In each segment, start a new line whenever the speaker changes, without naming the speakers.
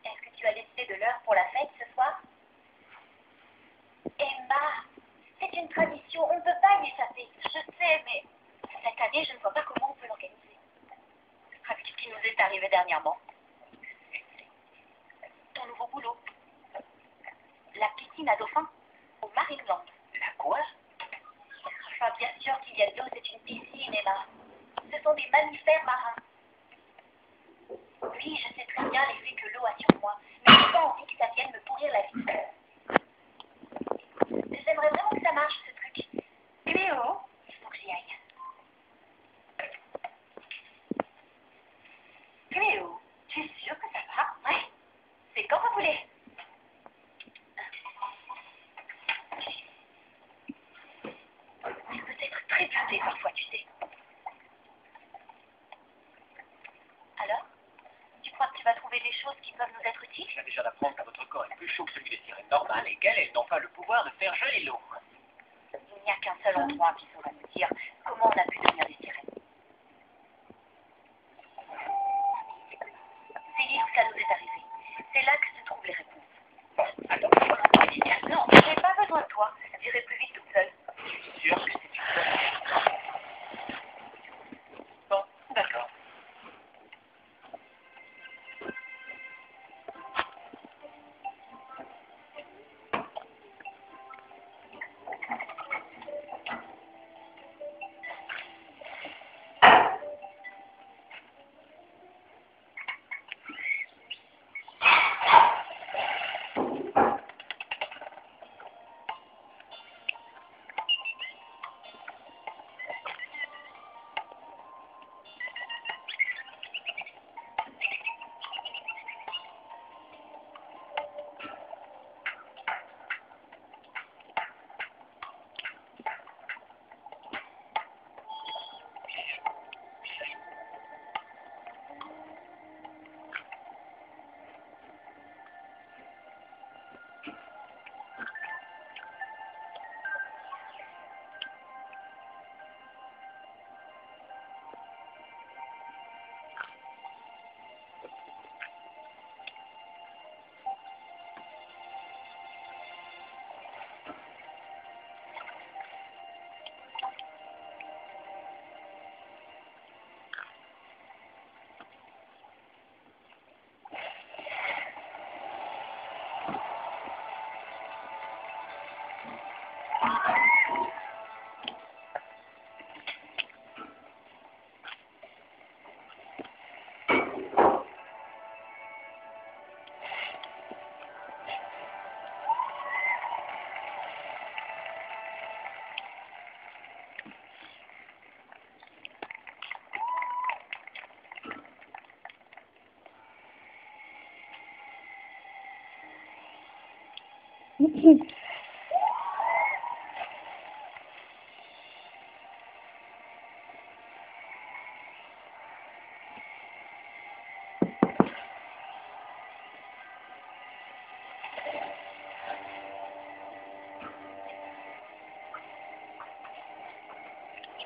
Est-ce que tu as décidé de l'heure pour la fête ce soir? Emma, c'est une tradition, on ne peut pas y échapper. Je sais, mais cette année, je ne vois pas comment on peut l'organiser. Avec ce qui nous est arrivé dernièrement. Ton nouveau boulot. La piscine à dauphins au Marineland.
La quoi?
Enfin, bien sûr qu'il y a de l'eau, c'est une piscine, Emma. Ce sont des mammifères marins. Oui, je sais très bien l'effet que l'eau a sur moi, mais j'ai pas envie que ça vienne me pourrir la vie. J'aimerais vraiment que ça marche, ce truc. Cléo, il faut que j'y aille. Cléo, tu es sûre que ça va? Ouais. C'est quand vous voulez. Il peut être très blindé parfois, tu sais. Alors, tu crois que tu vas trouver des choses qui peuvent nous être utiles?
Je viens déjà d'apprendre que votre corps est plus chaud que celui des sirènes normales et qu'elles n'ont pas le pouvoir de faire geler l'eau.
Il n'y a qu'un seul endroit qui saurait nous dire comment on a pu devenir des sirènes. C'est l'île où ça nous est arrivé. C'est là que se trouvent les réponses.
Bon, attends.
Non, j'ai pas besoin de toi. J'irai plus vite toute seule.
Je suis sûr que c'est une bonne idée. Bon, d'accord.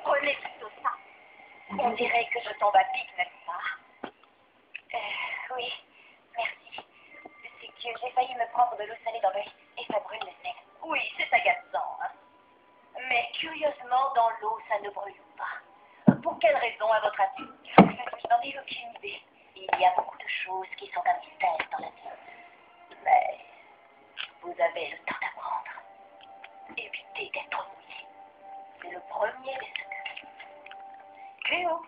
Prenez plutôt ça. On dirait que je tombe à pic, n'est-ce pas? Oui, merci. C'est que j'ai failli me prendre de l'eau salée dans l'œil et ça brûle le nez. Oui, c'est agaçant, hein. Mais curieusement, dans l'eau, ça ne brûle pas. Pour quelle raison, à votre avis? Je n'en ai aucune idée. Il y a beaucoup de choses qui sont un mystère dans la vie. Mais vous avez le temps d'apprendre. Évitez d'être mouillé. C'est le premier des secrets. Cléo.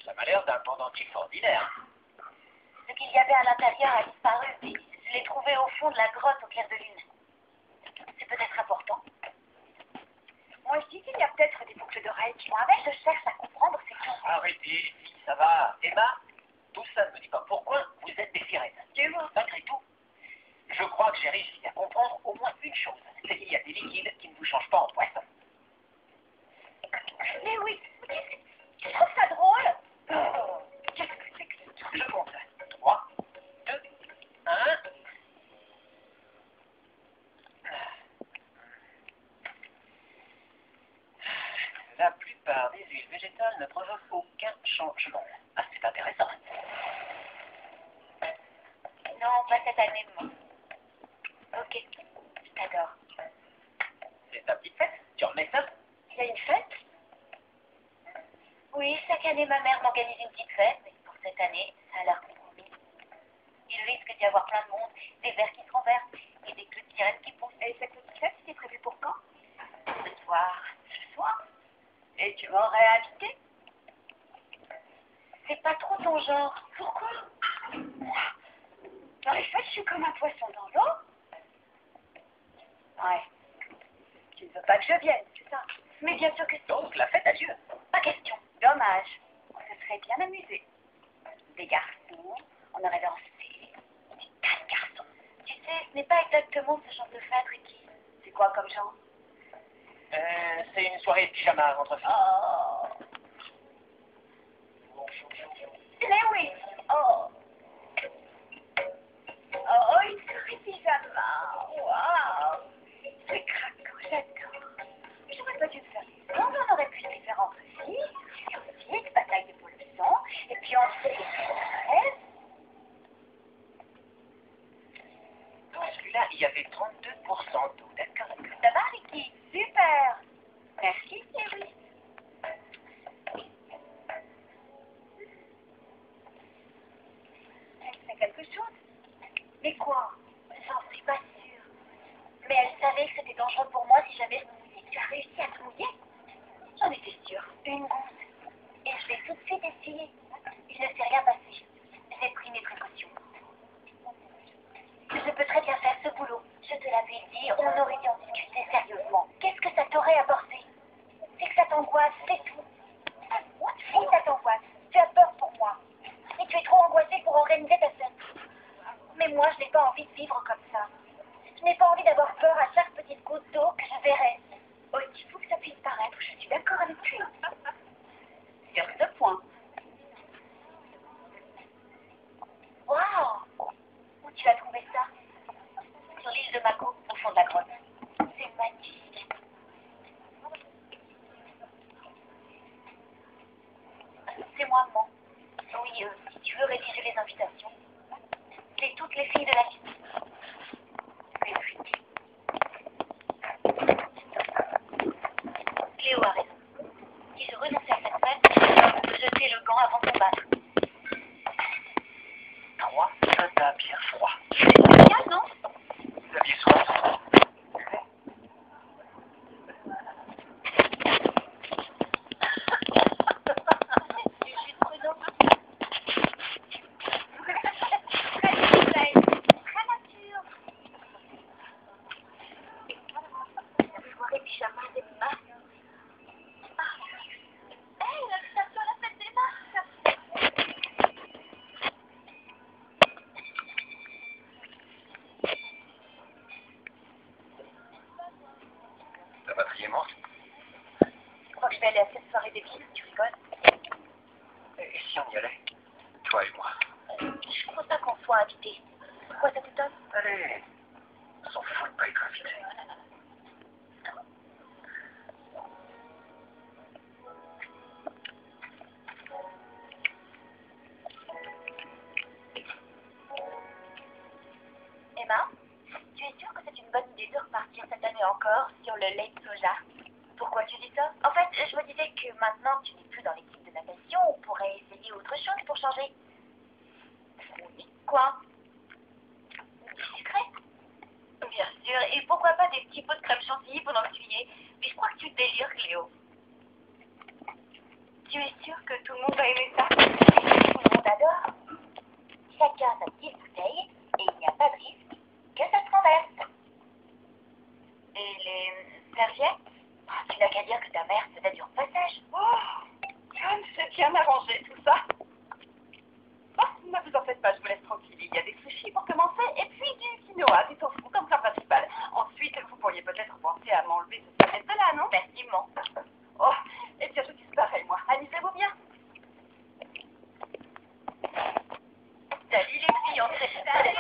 Ça m'a l'air d'un pendentif ordinaire.
Ce qu'il y avait à l'intérieur a disparu. Je l'ai trouvé au fond de la grotte au clair de lune. C'est peut-être important. Moi, je dis qu'il y a peut-être des boucles d'oreilles qui vont avec. Je cherche à comprendre ces choses.
Arrêtez, ça va. Emma, tout ça ne me dit pas pourquoi vous êtes des sirènes.
Tu vois?
Malgré tout, je crois que j'ai réussi à comprendre au moins une chose. C'est qu'il y a des liquides qui ne vous changent pas en poisson.
Mais oui, tu trouves ça drôle?
Oh, qu'est-ce que c'est que ce truc? Je compte. 3, 2, 1. car des huiles végétales ne provoquent aucun changement. Ah, c'est intéressant.
Non, pas cette année, moi. Ok, je t'adore.
C'est ta petite fête? Tu remets ça?
Il y a une fête? Oui, chaque année, ma mère m'organise une petite fête, mais pour cette année, ça a l'air compromis. Il risque d'y avoir plein de monde, des verres qui se renversent et des queues de sirène qui poussent. Et cette petite fête, c'était prévu pour quand? Ce soir. Ce soir? Et tu m'aurais invité? C'est pas trop ton genre. Pourquoi? Moi, dans les fêtes, je suis comme un poisson dans l'eau. Ouais. Tu ne veux pas que je vienne, c'est ça? Mais bien sûr que si.
Donc, la fête a lieu.
Pas question. Dommage. On se serait bien amusé. Des garçons, on aurait dansé. Des tas de garçons. Tu sais, ce n'est pas exactement ce genre de fête, Ricky. C'est quoi comme genre?
C'est une soirée de pyjama entre filles.
Oh. Lewis. Oh. Oh, une soirée pyjama. Waouh. C'est craquant, j'adore. J'aurais pas dû me faire des sondes, on aurait pu se faire entre filles, musique, bataille de pollution, et puis ensuite des rêves.
Dans celui-là, il y avait 32% d'eau, d'accord.
Ça va, Ricky? Super. Merci, Lewis. Elle fait quelque chose? Mais quoi? J'en suis pas sûre. Mais elle savait que c'était dangereux pour moi si jamais je me mouillais. Tu as réussi à te mouiller? J'en étais sûre. Une goutte. Et je l'ai tout de suite essayé. Il ne s'est rien passé. J'ai pris mes précautions. Je peux très bien faire ce boulot. Je te l'avais dit, on aurait dû en discuter sérieusement. Qu'est-ce que ça t'aurait apporté? C'est que ça t'angoisse, c'est tout. Oui, ça t'angoisse. Tu as peur pour moi. Et tu es trop angoissée pour organiser ta scène. Mais moi, je n'ai pas envie de vivre comme ça. Je n'ai pas envie d'avoir peur à chaque petite goutte d'eau que je verrai. Oh, il faut que ça puisse paraître. Je suis d'accord avec lui. Sur ce point. Waouh! Où tu as trouvé ça? Sur l'île de Mako, au fond de la grotte. C'est magnifique. C'est moi, maman. Oui, si tu veux rédiger les invitations. C'est toutes les filles de la liste. Mais puis, Léo a raison. Si je renonçais à cette fête, je jetais le gant avant de combattre.
3, ça t'a bien froid.
C'est génial, non?
Vous aviez soif?
Je suis prudent. Très naturel. Très nature. La soirée pyjama des masques. Hey, l'invitation à la fête des masques.
Ta batterie est morte?
Tu crois que je vais aller à cette soirée des filles? Tu rigoles?
Et si on y allait? Toi et moi.
Je crois pas qu'on soit invités. Pourquoi ça t'étonne?
Allez, on s'en fout de pas être invité.
Emma, tu es sûre que c'est une bonne idée de repartir cette année encore sur le lait de soja? Pourquoi tu dis ça? En fait, je me disais que maintenant que tu n'es plus dans l'équipe de natation, on pourrait essayer autre chose pour changer. Oui. Quoi? Du sucré? Bien sûr, et pourquoi pas des petits pots de crème chantilly pendant que tu y es? Mais je crois que tu délires, Cléo. Tu es sûre que tout le monde va aimer ça? Tout le monde adore. Chacun sa petite bouteille, et il n'y a pas de risque que ça se renverse. Et les serviettes? Tu n'as qu'à dire que ta mère faisait du repassage. Oh, comme c'est bien arrangé tout ça. Bon, ne vous en faites pas, je vous laisse tranquille. Il y a des sushis pour commencer, et puis du quinoa, du tofu comme plat principal. Ensuite, vous pourriez peut-être penser à m'enlever ce serviette-là, non? Effectivement. Oh, et bien je dis pareil, moi. Amusez-vous bien. Salut les filles, on se fait ça. Salut,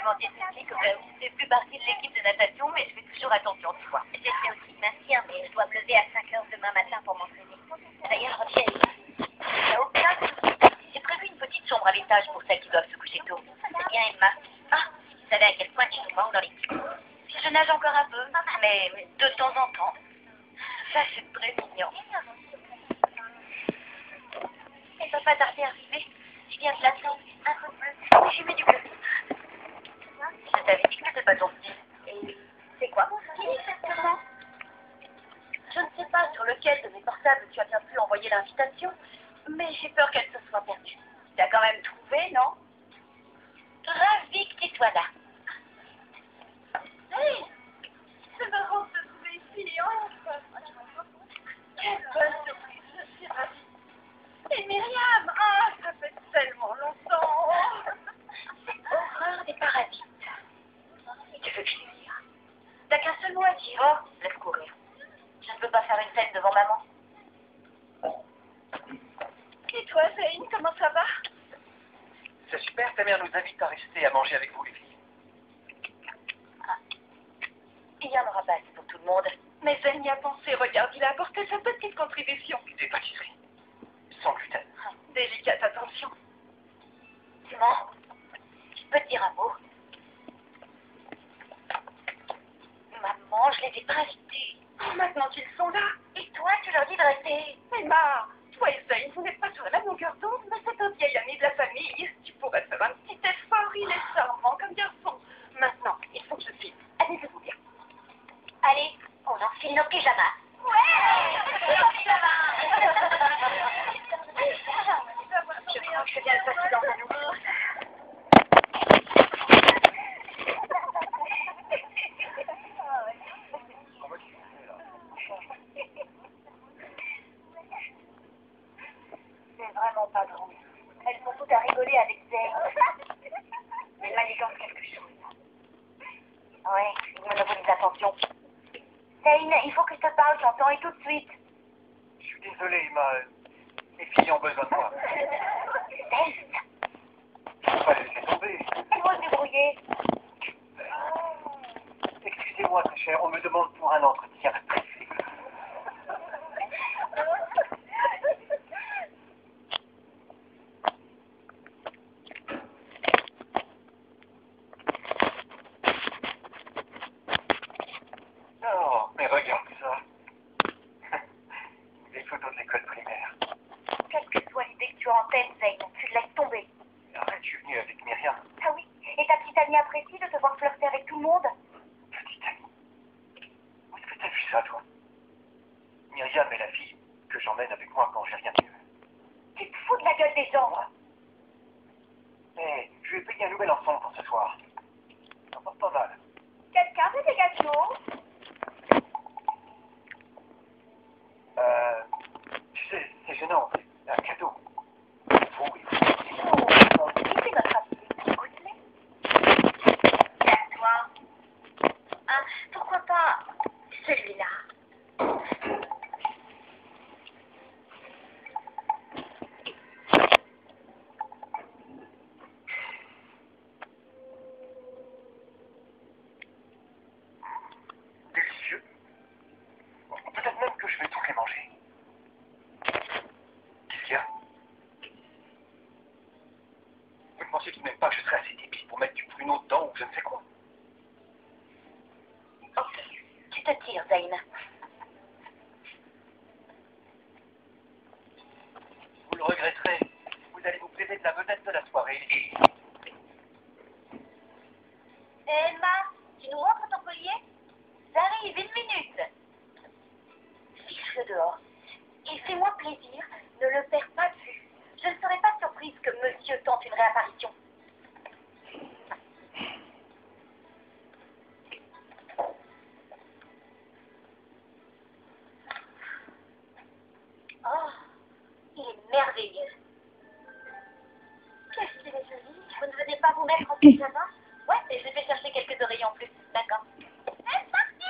demander ceci que je ne fais plus partie de l'équipe de natation, mais je fais toujours attention à toi. Je fais aussi maintien, mais je dois me lever à 5 heures demain matin pour m'entraîner. D'ailleurs, Rochelle, il n'y a aucun souci. J'ai prévu une petite chambre à l'étage pour celles qui doivent se coucher tôt. C'est bien, Emma. Ah, vous savez à quel point tu nous manques dans l'équipe. Je nage encore un peu, mais de temps en temps. Ça, c'est très mignon. Elle ne va pas tarder à arriver. Je viens de l'attendre un peu plus. J'ai mis du bleu. Je t'avais dit que c'était pas ton style. Et c'est quoi mon style exactement? Je ne sais pas sur lequel de mes portables tu as bien pu envoyer l'invitation, mais j'ai peur qu'elle se soit perdue. Tu as quand même trouvé, non? Ravie que tu sois là. Hey, c'est marrant de te trouver ici, enfin. Quelle bonne surprise, je suis ravie. Et Myriam, ah, ça fait tellement longtemps. Horreur des parasites. Tu veux que je te dise? T'as qu'un seul mot à dire. Oh, laisse courir. Je ne peux pas faire une scène devant maman. Et toi, Zane, comment ça va?
C'est super, ta mère nous invite à rester à manger avec vous, les filles.
Ah. Il n'y en aura pas assez pour tout le monde. Mais Zane y a pensé, regarde, il a apporté sa petite contribution.
Des pâtisseries. Sans gluten.
Délicate attention. Simon, je peux te dire un mot? Maman, je les ai pas invités. Oh, maintenant qu'ils sont là. Et toi, tu leur dis de rester. Emma, toi et Zane, vous n'êtes pas sur la longueur d'onde, mais c'est un vieil ami de la famille. Tu pourrais faire un petit effort, il est charmant comme garçon. Maintenant, il faut que je filme. Amusez-vous bien. Allez, on enfile nos pyjamas. Ouais, nos pyjamas. Je crois que je viens de passer dans un nouveau. C'est vraiment pas drôle. Elles sont toutes à rigoler avec Zane. Elle manigance quelque chose. Ouais, il monopolise l'attention. Zane, il faut que je te parle, j'entends, et tout de suite.
Je suis désolé, Emma. Les filles ont besoin de moi.
Zane,
Je ne peux pas les laisser tomber.
ils vont se débrouiller.
Excusez-moi, très cher, on me demande pour un entretien privé. Oh, mais regarde ça. Les photos de l'école primaire.
Quelle que soit l'idée que tu as en tête, Zane, tu le laisses tomber.
Arrête, je suis venu avec Myriam.
Ah oui, et ta petite amie apprécie de te voir flirter avec tout le monde?
Petite amie. Où est-ce que t'as vu ça, toi? Myriam est la fille que j'emmène avec moi quand j'ai rien de mieux.
Tu te fous de la gueule des gens, moi.
Mais je vais payer un nouvel ensemble pour ce soir. Ça porte pas mal.
Quelqu'un veut des gâteaux?
Tu sais, c'est gênant, c'est un cadeau. Oui.
Oh, c'est notre ami. Écoute-les. Et à toi? Ah, pourquoi pas celui-là?
Délicieux. Bon, peut-être même que je vais tous les manger. Qu'est-ce qu'il y a? Vous ne pensez tout de même pas que je serais assez débile pour mettre du pruneau dedans ou je ne sais quoi?
Ok, tu te tires, Zane.
Vous le regretterez. Vous allez vous priver de la vedette de la soirée. Et...
Emma, tu nous montres ton collier? J'arrive, 1 minute. Fiche-le dehors. Et fais-moi plaisir, ne le perds pas de vue. Je ne serai pas surprise que monsieur tente une réapparition. Oh, il est merveilleux. Qu'est-ce qu'il est joli. Vous ne venez pas vous mettre en pyjama? Ouais, et je vais chercher quelques oreillers en plus. D'accord. C'est parti!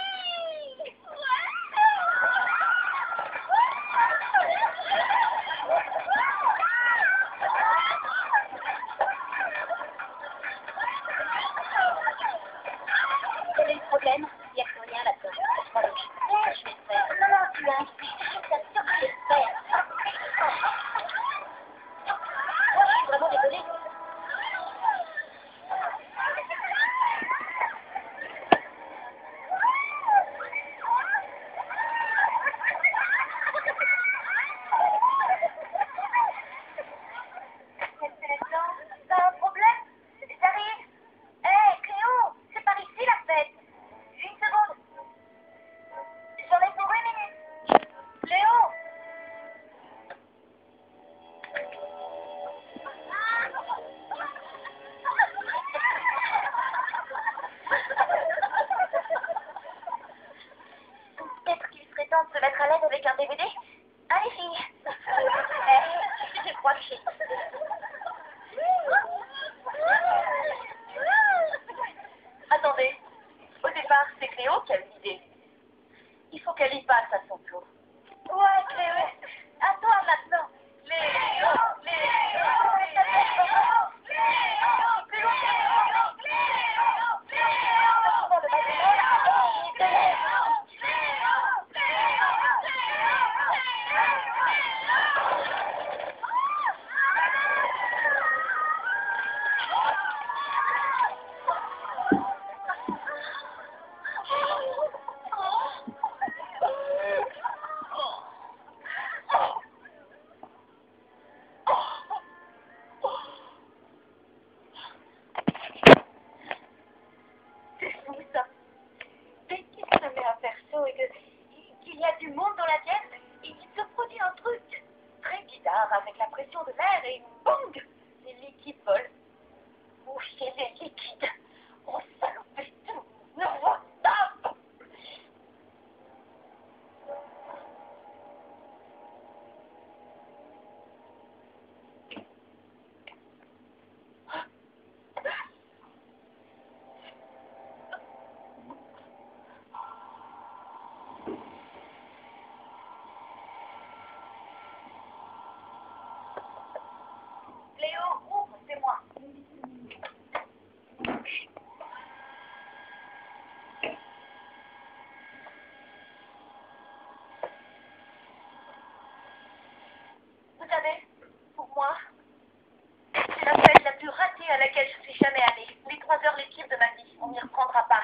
auquel je suis jamais allée. Les 3 heures les pires de ma vie. On n'y reprendra pas.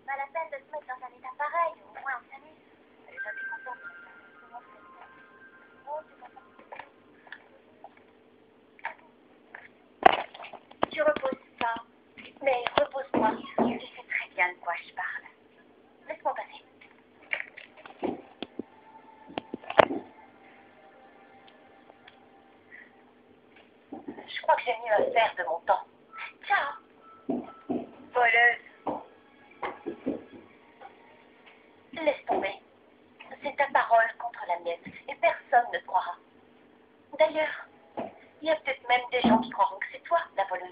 Pas la peine de se mettre dans un état pareil. Au moins, on s'amuse. Allez, toi, t'es contente. Oh, c'est tu reposes pas. Mais repose-toi. Tu sais très bien de quoi je parle. Laisse-moi passer. Je crois que j'ai mieux à faire de mon temps. Ciao. Voleuse. Laisse tomber. C'est ta parole contre la mienne. Et personne ne te croira. D'ailleurs, il y a peut-être même des gens qui croiront que c'est toi, la voleuse.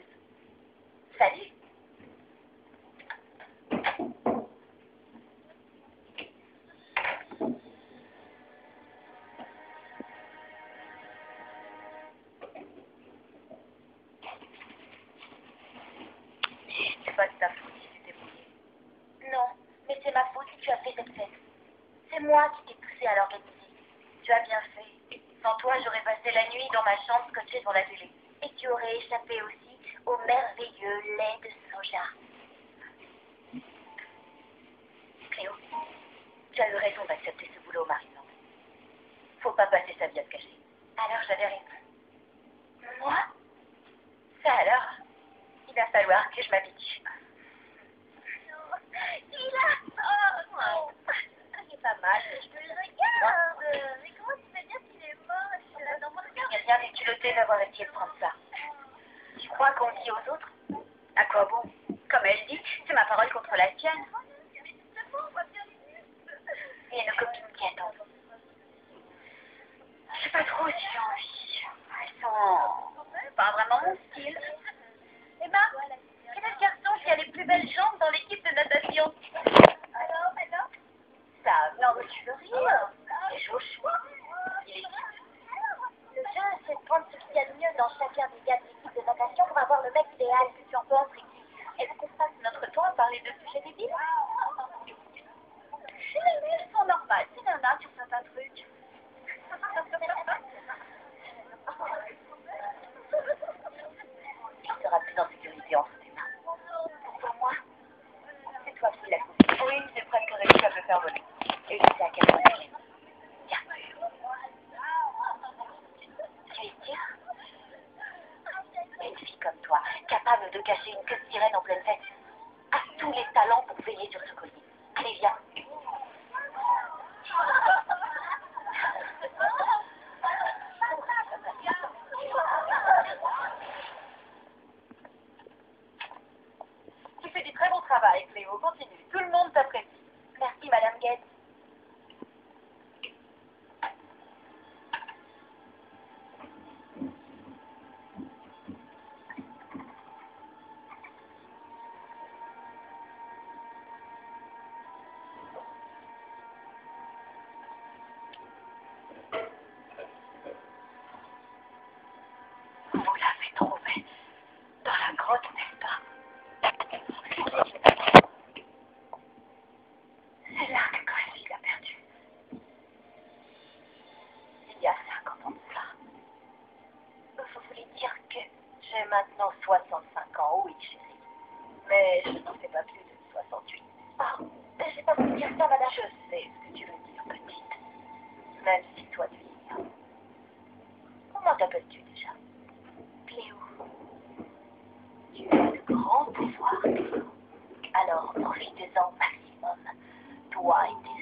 Salut. C'est pas de ta faute si tu t'es mouillée. Non, mais c'est ma faute si tu as fait cette fête. C'est moi qui t'ai poussé à l'organiser. Tu as bien fait. Sans toi, j'aurais passé la nuit dans ma chambre scotchée sur la télé. Et tu aurais échappé aussi au merveilleux lait de soja. Cléo, tu as eu raison d'accepter ce boulot, Marie-Laure. Faut pas passer sa vie à se cacher. Alors, j'avais raison. Moi? Ça alors? Il va falloir que je m'habitue. Il a... Oh non! Il est pas mal. Je le regarde. Mais comment tu peux dire qu'il est moche? Non, il y a bien des culottés d'avoir essayé de prendre ça. Tu crois qu'on le dit aux autres? À quoi bon? Comme elle dit, c'est ma parole contre la tienne. Il y a nos copines qui attendent. Je sais pas trop si j'ai envie. Elles sont pas vraiment mon style. Emma, quel est le garçon qui a les plus belles jambes dans l'équipe de natation? Alors? Ça, non, mais tu veux rire. Il est chouche. Il est cute. Le jeu, c'est de prendre ce qu'il y a de mieux dans chacun des gars de l'équipe de natation pour avoir le mec idéal que tu en penses, Ricky. Est-ce qu'on passe notre temps à parler de sujets débiles? Elles sont normales, c'est nana sur certains trucs. Tu seras plus en sécurité entre tes mains. Pour moi, c'est toi qui l'as coupé. Oui, j'ai presque réussi à me faire voler. Et je sais à quel point je l'aime. Tiens. Tu es sûre? Une fille comme toi, capable de cacher une queue de sirène en pleine fête, a tous les talents pour veiller sur ce collier. Allez, viens. Tu fais du très bon travail, Cléo. Continue. Tout le monde t'apprécie. Merci, Madame Gates. Vous l'avez trouvé dans la grotte, n'est-ce pas? C'est là que Gracie l'a perdu. Il y a 50 ans de cela. Vous voulez dire que j'ai maintenant 65 ans, oui, chérie. Mais je n'en fais pas plus de 68. Ah, j'ai pas voulu dire ça, madame. Je sais ce que tu veux dire, petite. Même si toi tu l'ignores. Comment t'appelles-tu déjà? Cléo. Tu as de grands pouvoirs, Cléo. Alors profitez-en au maximum. Toi et tes